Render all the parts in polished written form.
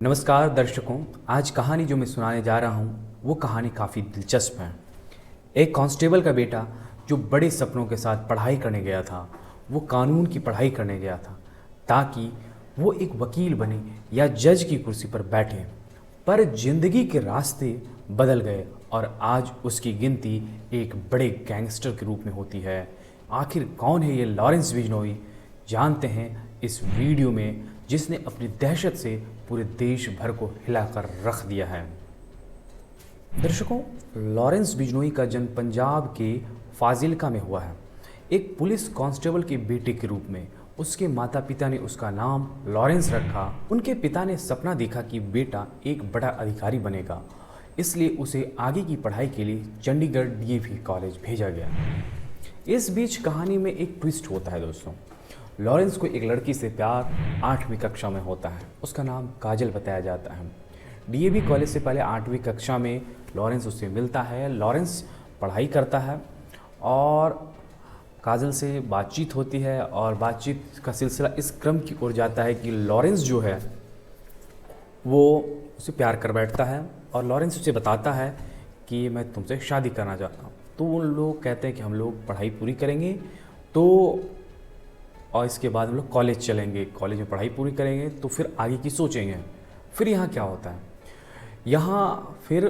नमस्कार दर्शकों, आज कहानी जो मैं सुनाने जा रहा हूँ वो कहानी काफ़ी दिलचस्प है। एक कांस्टेबल का बेटा जो बड़े सपनों के साथ पढ़ाई करने गया था, वो कानून की पढ़ाई करने गया था ताकि वो एक वकील बने या जज की कुर्सी पर बैठे। पर जिंदगी के रास्ते बदल गए और आज उसकी गिनती एक बड़े गैंगस्टर के रूप में होती है। आखिर कौन है ये लॉरेंस बिजनोई, जानते हैं इस वीडियो में, जिसने अपनी दहशत से पूरे देश भर को हिलाकर रख दिया है। दर्शकों, लॉरेंस बिजनोई का जन्म पंजाब के फाजिल्का में हुआ है। एक पुलिस कांस्टेबल के बेटे के रूप में उसके माता पिता ने उसका नाम लॉरेंस रखा। उनके पिता ने सपना देखा कि बेटा एक बड़ा अधिकारी बनेगा, इसलिए उसे आगे की पढ़ाई के लिए चंडीगढ़ डीएवी कॉलेज भेजा गया। इस बीच कहानी में एक ट्विस्ट होता है दोस्तों। लॉरेंस को एक लड़की से प्यार 8वीं कक्षा में होता है। उसका नाम काजल बताया जाता है। डीएवी कॉलेज से पहले 8वीं कक्षा में लॉरेंस उससे मिलता है। लॉरेंस पढ़ाई करता है और काजल से बातचीत होती है और बातचीत का सिलसिला इस क्रम की ओर जाता है कि लॉरेंस जो है वो उसे प्यार कर बैठता है और लॉरेंस उसे बताता है कि मैं तुमसे शादी करना चाहता हूँ। तो उन लोग कहते हैं कि हम लोग पढ़ाई पूरी करेंगे और इसके बाद हम लोग कॉलेज चलेंगे, कॉलेज में पढ़ाई पूरी करेंगे तो फिर आगे की सोचेंगे। फिर यहाँ क्या होता है, यहाँ फिर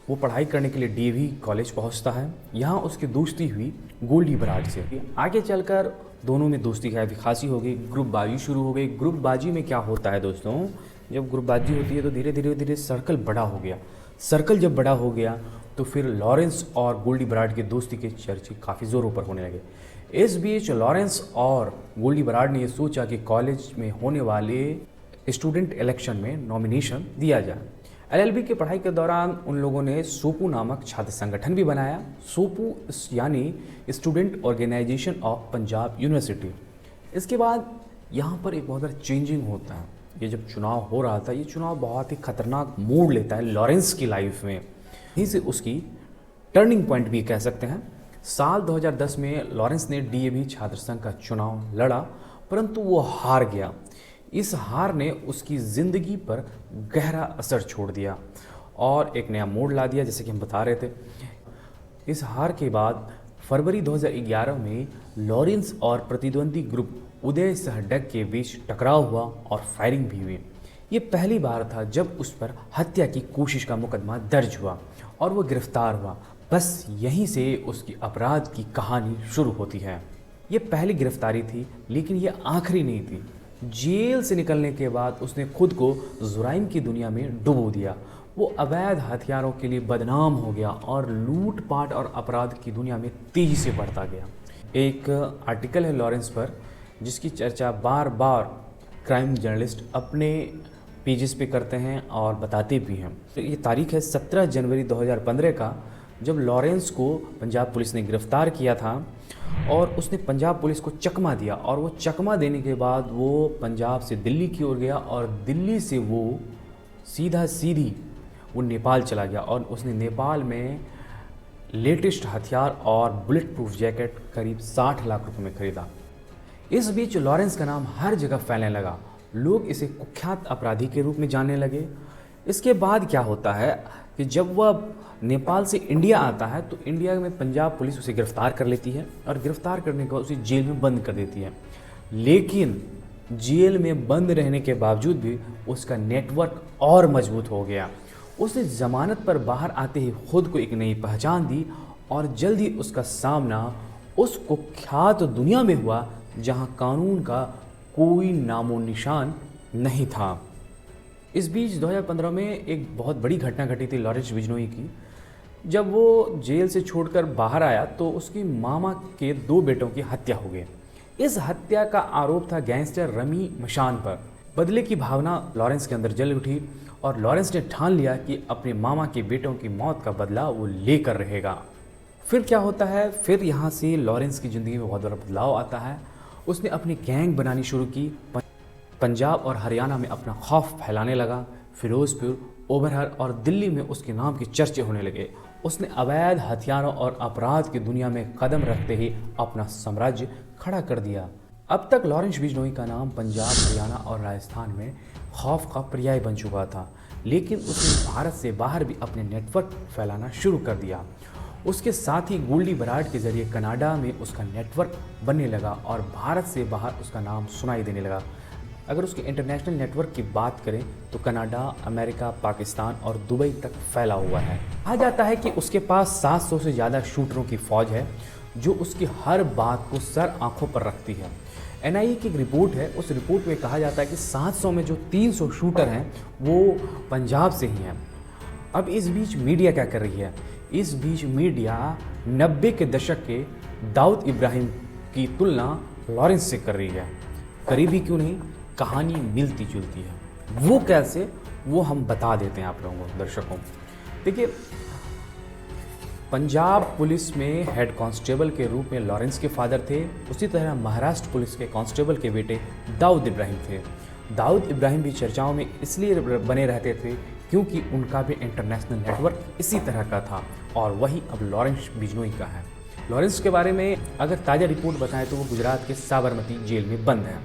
वो पढ़ाई करने के लिए डीएवी कॉलेज पहुँचता है। यहाँ उसकी दोस्ती हुई गोल्डी बराड़ से। आगे चलकर दोनों में दोस्ती खासी हो गई, ग्रुपबाजी शुरू हो गई। ग्रुपबाजी में क्या होता है दोस्तों, जब ग्रुपबाजी होती है तो धीरे धीरे सर्कल बड़ा हो गया। सर्कल जब बड़ा हो गया तो फिर लॉरेंस और गोल्डी बराड़ की दोस्ती के चर्चे काफ़ी ज़ोरों पर होने लगे। इस बीच लॉरेंस और गोल्डी बराड़ ने यह सोचा कि कॉलेज में होने वाले स्टूडेंट इलेक्शन में नॉमिनेशन दिया जाए। एलएलबी की पढ़ाई के दौरान उन लोगों ने सोपू नामक छात्र संगठन भी बनाया। सोपू यानी student organisation of Punjab university. इसके बाद यहाँ पर एक बहुत बड़ा चेंजिंग होता है। ये जब चुनाव हो रहा था, ये चुनाव बहुत ही खतरनाक मोड़ लेता है लॉरेंस की लाइफ में। यहीं से उसकी टर्निंग पॉइंट भी कह सकते हैं। साल 2010 में लॉरेंस ने डीएवी छात्र संघ का चुनाव लड़ा, परंतु वो हार गया। इस हार ने उसकी ज़िंदगी पर गहरा असर छोड़ दिया और एक नया मोड़ ला दिया, जैसे कि हम बता रहे थे। इस हार के बाद फरवरी 2011 में लॉरेंस और प्रतिद्वंदी ग्रुप उदय सहडग के बीच टकराव हुआ और फायरिंग भी हुई। ये पहली बार था जब उस पर हत्या की कोशिश का मुकदमा दर्ज हुआ और वो गिरफ्तार हुआ। बस यहीं से उसकी अपराध की कहानी शुरू होती है। ये पहली गिरफ्तारी थी, लेकिन ये आखिरी नहीं थी। जेल से निकलने के बाद उसने खुद को जुराइम की दुनिया में डुबो दिया। वो अवैध हथियारों के लिए बदनाम हो गया और लूटपाट और अपराध की दुनिया में तेजी से बढ़ता गया। एक आर्टिकल है लॉरेंस पर, जिसकी चर्चा बार बार क्राइम जर्नलिस्ट अपने पेजेस पे करते हैं और बताते भी हैं। ये तारीख है 17 जनवरी 2015 का, जब लॉरेंस को पंजाब पुलिस ने गिरफ्तार किया था और उसने पंजाब पुलिस को चकमा दिया। और वो चकमा देने के बाद वो पंजाब से दिल्ली की ओर गया और दिल्ली से वो सीधी वो नेपाल चला गया और उसने नेपाल में लेटेस्ट हथियार और बुलेट प्रूफ जैकेट करीब 60 लाख रुपए में खरीदा। इस बीच लॉरेंस का नाम हर जगह फैलने लगा। लोग इसे कुख्यात अपराधी के रूप में जानने लगे। इसके बाद क्या होता है कि जब वह नेपाल से इंडिया आता है तो इंडिया में पंजाब पुलिस उसे गिरफ्तार कर लेती है और गिरफ्तार करने के बाद उसे जेल में बंद कर देती है। लेकिन जेल में बंद रहने के बावजूद भी उसका नेटवर्क और मजबूत हो गया। उसने जमानत पर बाहर आते ही खुद को एक नई पहचान दी और जल्द ही उसका सामना उस कुख्यात दुनिया में हुआ जहां कानून का कोई नामो निशान नहीं था। इस बीच 2015 में एक बहुत बड़ी घटना घटी थी लॉरेंस बिजनोई की। जब वो जेल से छोड़कर बाहर आया तो उसकी मामा के 2 बेटों की हत्या हो गई। इस हत्या का आरोप था गैंगस्टर रमी मशान पर। बदले की भावना लॉरेंस के अंदर जल उठी और लॉरेंस ने ठान लिया कि अपने मामा के बेटों की मौत का बदला वो लेकर रहेगा। फिर क्या होता है, फिर यहाँ से लॉरेंस की ज़िंदगी में बहुत बड़ा बदलाव आता है। उसने अपनी गैंग बनानी शुरू की। पंजाब और हरियाणा में अपना खौफ फैलाने लगा। फिरोजपुर, ओबरहर और दिल्ली में उसके नाम के चर्चे होने लगे। उसने अवैध हथियारों और अपराध की दुनिया में कदम रखते ही अपना साम्राज्य खड़ा कर दिया। अब तक लॉरेंस बिजनोई का नाम पंजाब, हरियाणा और राजस्थान में खौफ का पर्याय बन चुका था, लेकिन उसने भारत से बाहर भी अपने नेटवर्क फैलाना शुरू कर दिया। उसके साथ ही गोल्डी बराड के जरिए कनाडा में उसका नेटवर्क बनने लगा और भारत से बाहर उसका नाम सुनाई देने लगा। अगर उसके इंटरनेशनल नेटवर्क की बात करें तो कनाडा, अमेरिका, पाकिस्तान और दुबई तक फैला हुआ है। कहा जाता है कि उसके पास 700 से ज़्यादा शूटरों की फ़ौज है जो उसकी हर बात को सर आंखों पर रखती है। एनआईए की एक रिपोर्ट है, उस रिपोर्ट में कहा जाता है कि 700 में जो 300 शूटर हैं वो पंजाब से ही हैं। अब इस बीच मीडिया क्या कर रही है? इस बीच मीडिया 90 के दशक के दाऊद इब्राहिम की तुलना लॉरेंस से कर रही है। करीबी क्यों नहीं, कहानी मिलती जुलती है। वो कैसे, वो हम बता देते हैं आप लोगों को, दर्शकों। देखिए, पंजाब पुलिस में हेड कांस्टेबल के रूप में लॉरेंस के फादर थे। उसी तरह महाराष्ट्र पुलिस के कांस्टेबल के बेटे दाऊद इब्राहिम थे। दाऊद इब्राहिम भी चर्चाओं में इसलिए बने रहते थे क्योंकि उनका भी इंटरनेशनल नेटवर्क इसी तरह का था, और वही अब लॉरेंस बिजनोई का है। लॉरेंस के बारे में अगर ताज़ा रिपोर्ट बताएं तो वो गुजरात के साबरमती जेल में बंद है।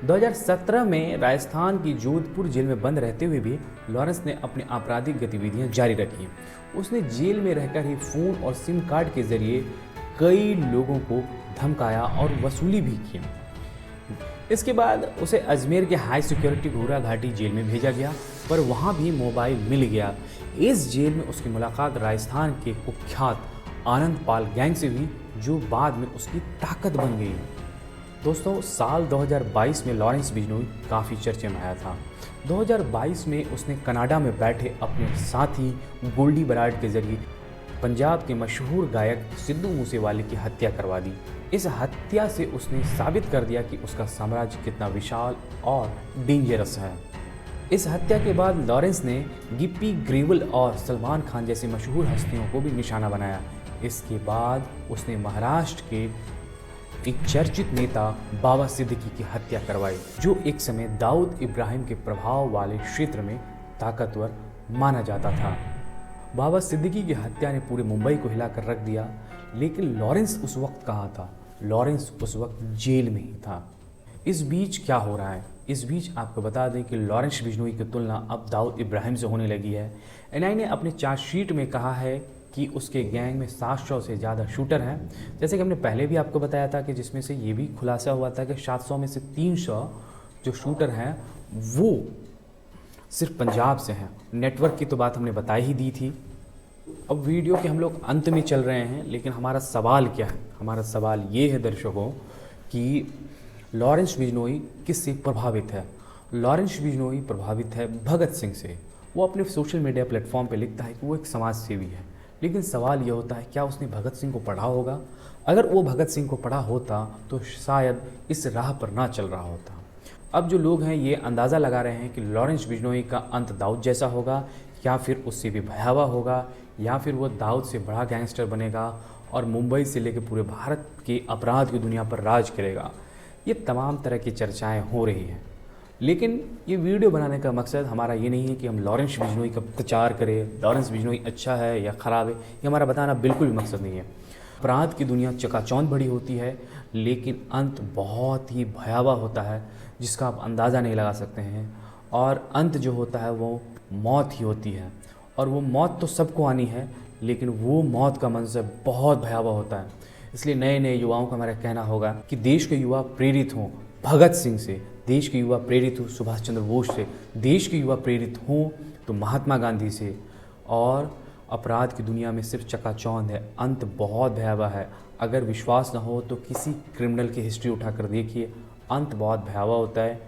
2017 में राजस्थान की जोधपुर जेल में बंद रहते हुए भी लॉरेंस ने अपनी आपराधिक गतिविधियां जारी रखी। उसने जेल में रहकर ही फ़ोन और सिम कार्ड के जरिए कई लोगों को धमकाया और वसूली भी की। इसके बाद उसे अजमेर के हाई सिक्योरिटी घोड़ा घाटी जेल में भेजा गया, पर वहां भी मोबाइल मिल गया। इस जेल में उसकी मुलाकात राजस्थान के कुख्यात आनंद पाल गैंग से हुई, जो बाद में उसकी ताकत बन गई। दोस्तों, साल 2022 में लॉरेंस बिजनोई काफ़ी चर्चे में आया था। 2022 में उसने कनाडा में बैठे अपने साथी गोल्डी बराड के जरिए पंजाब के मशहूर गायक सिद्धू मूसेवाले की हत्या करवा दी। इस हत्या से उसने साबित कर दिया कि उसका साम्राज्य कितना विशाल और डेंजरस है। इस हत्या के बाद लॉरेंस ने गिप्पी ग्रेवल और सलमान खान जैसी मशहूर हस्तियों को भी निशाना बनाया। इसके बाद उसने महाराष्ट्र के एक चर्चित नेता बाबा सिद्दीकी की हत्या करवाई, जो एक समय दाऊद इब्राहिम के प्रभाव वाले क्षेत्र में ताकतवर माना जाता था। बाबा सिद्दीकी की हत्या ने पूरे मुंबई को हिलाकर रख दिया, लेकिन लॉरेंस उस वक्त कहाँ था? लॉरेंस उस वक्त जेल में ही था। इस बीच क्या हो रहा है? इस बीच आपको बता दें कि लॉरेंस बिजनोई की तुलना अब दाऊद इब्राहिम से होने लगी है। एनआईए ने अपने चार्जशीट में कहा है कि उसके गैंग में 700 से ज़्यादा शूटर हैं। जैसे कि हमने पहले भी आपको बताया था कि जिसमें से ये भी खुलासा हुआ था कि 700 में से 300 जो शूटर हैं वो सिर्फ पंजाब से हैं। नेटवर्क की तो बात हमने बता ही दी थी। अब वीडियो के हम लोग अंत में चल रहे हैं, लेकिन हमारा सवाल क्या है? हमारा सवाल ये है दर्शकों कि लॉरेंस बिजनोई किससे प्रभावित है? लॉरेंस बिजनोई प्रभावित है भगत सिंह से। वो अपने सोशल मीडिया प्लेटफॉर्म पे लिखता है कि वो एक समाज सेवी है, लेकिन सवाल ये होता है क्या उसने भगत सिंह को पढ़ा होगा? अगर वो भगत सिंह को पढ़ा होता तो शायद इस राह पर ना चल रहा होता। अब जो लोग हैं ये अंदाज़ा लगा रहे हैं कि लॉरेंस बिजनोई का अंत दाऊद जैसा होगा, या फिर उससे भी भयावह होगा, या फिर वो दाऊद से बड़ा गैंगस्टर बनेगा और मुंबई से लेकर पूरे भारत के अपराध की दुनिया पर राज करेगा। ये तमाम तरह की चर्चाएं हो रही हैं, लेकिन ये वीडियो बनाने का मकसद हमारा ये नहीं है कि हम लॉरेंस बिजनोई का प्रचार करें, लॉरेंस बिजनोई अच्छा है या ख़राब है, ये हमारा बताना बिल्कुल भी मकसद नहीं है। अपराध की दुनिया चकाचौंध बड़ी होती है, लेकिन अंत बहुत ही भयावह होता है जिसका आप अंदाज़ा नहीं लगा सकते हैं। और अंत जो होता है वो मौत ही होती है, और वो मौत तो सबको आनी है, लेकिन वो मौत का मंजर बहुत भयावह होता है। इसलिए नए नए युवाओं का मेरा कहना होगा कि देश के युवा प्रेरित हों भगत सिंह से, देश के युवा प्रेरित हो सुभाष चंद्र बोस से, देश के युवा प्रेरित हों तो महात्मा गांधी से। और अपराध की दुनिया में सिर्फ चकाचौंध है, अंत बहुत भयावह है। अगर विश्वास ना हो तो किसी क्रिमिनल की हिस्ट्री उठाकर देखिए, अंत बहुत भयावह होता है।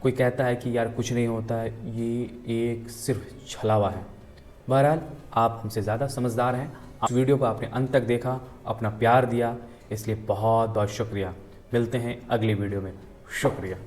कोई कहता है कि यार कुछ नहीं होता है, ये एक सिर्फ छलावा है। बहरहाल आप हमसे ज़्यादा समझदार हैं। इस वीडियो को आपने अंत तक देखा, अपना प्यार दिया, इसलिए बहुत बहुत शुक्रिया। मिलते हैं अगली वीडियो में। शुक्रिया।